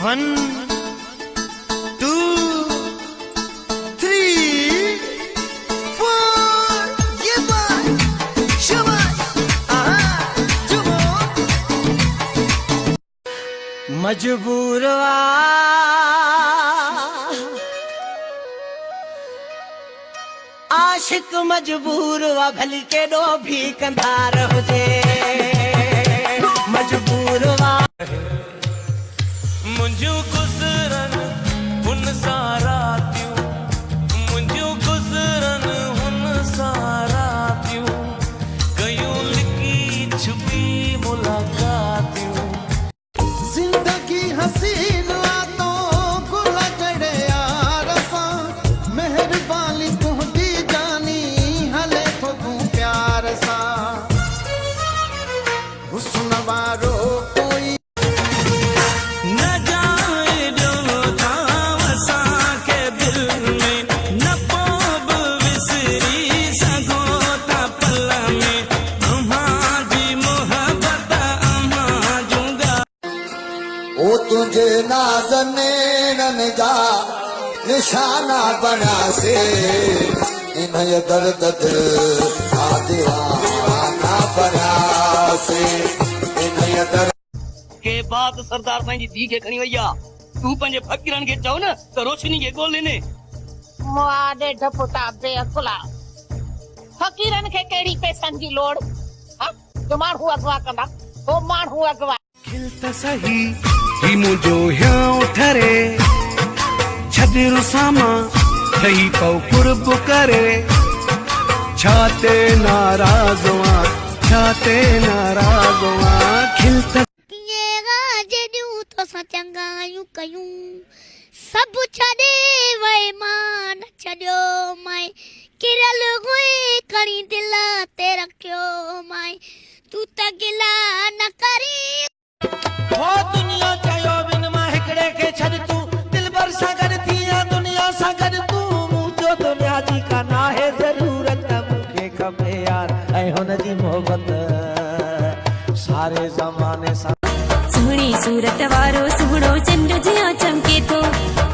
1 2 3 4 ये बात शाबाश मजबूर आशिक मजबूर वा भली केडो भी कंधार हुजे मजबूर वा मुंहिंजूं गुज़रन हुन सां रातियूं मुंहिंजूं गुज़रन हुन सां रातियूं कयूं लिकी छुपी मुलाक़ातियूं जिंदगी हसीन आतो गुल चढ़े यार सां मेहरबानी तुंहिंजी जानी हले थो तूं प्यार सां हुस्न वारो कोई न जाए जो थाम असांखे दिल में न पोइ विसरी सघो था पल में अम्हांजी मोहबत अम्हां जूं ओ तुझे नाज़नीन जा निशाना बना से इन ये दर्द दिल आ दीवाना बना से इन ये दर्द के बात सरदार साईं जी धी के खणी वई आ तू पंहिंजे फ़कीरनि खे चओ न त रोशनी खे ॻोल्हिने मुआडे ढपुटा बेअकुला फ़कीरनि खे कहिड़ी पैसनि जी लोड़ हा जो माण्हू अगवा कंदा हो माण्हू अगवा खिल त सही ही मुंहिंजो हियां ठरे छॾ रुसामा ठही पऊ कुर्ब करे छाते नाराज़ खिल त चंगायूं कयूं सब छॾे वई मां न छॾियो माई किरल हुई कणी दिल ते रखियो माई तू त गिला न करी हो दुनिया चयो बिन मां हिकड़े खे छॾ तूं दिलबर सां गॾु थी या दुनिया सां गॾु तूं मुंहिंजो दुनिया जी का नाहे ज़रूरत मूंखे खपे यार ऐं हुन जी मोहबत सारे ज़माने सां सुहिणी सूरत वारो सुहिणो चंड जियां चमके थो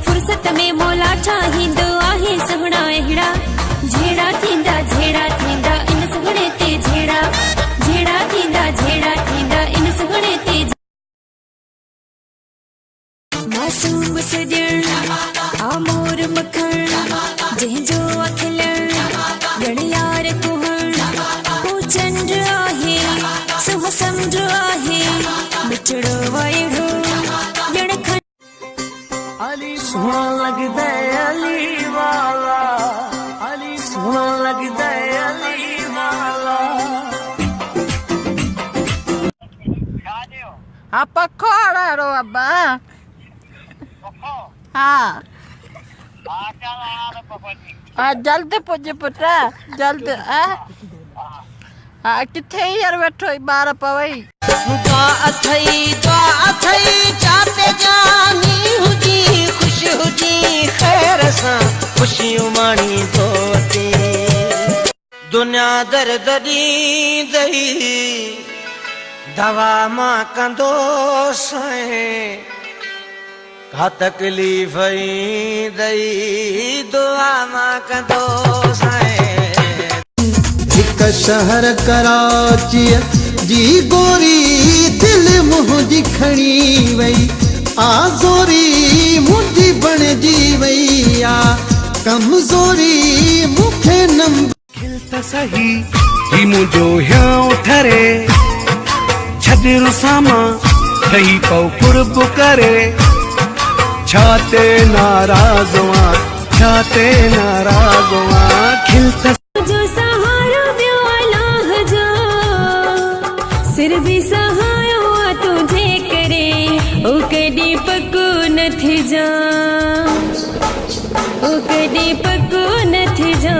फुर्सत में मौला ठाहींदो आहे सुहिणा अहिड़ा जहिड़ा थींदा इन सुहिणे ते जहिड़ा थींदा इन सुहिणे ते मासूम सॼण आमोर मखण जंहिंजो अखिलण ॼण यार कुहण हू चंड आहे सुह समुंड आहे मिठड़ो वाइड़ो ॼण खण अली सोहणा लगदा है अली वाला अली सोहणा लगदा है अली वाला हा पखो आड़ो अब्बा हाँ जल्द पुज पुट जल्द हाँ किथे यार बैठो बार पवई दुआ अथई चाते जानी हुजी खुश हुजी खैर सां खुशियूं माणी दोती दुनिया दर्द ॾींदई दवा मां कंदो साईं का तकलीफ़ ईंदई दुआ मां कंदो साईं हिक शहर कराची जी गोरी दिल मुंहिंजी खणी वई आज़ोरी मुंहिंजी बणजी वई आ कमज़ोरी मूंखे न खिल त सही ही मुंहिंजो हियां ठरे छॾ रुसामा ठही पऊ कुर्ब करे छाते नाराज़ खिल त जो सहारो दियो अल्लाह जो सिर भी सहायो तुझे करे ओ कॾी पको न थी जा ओ कॾी पको न थी जा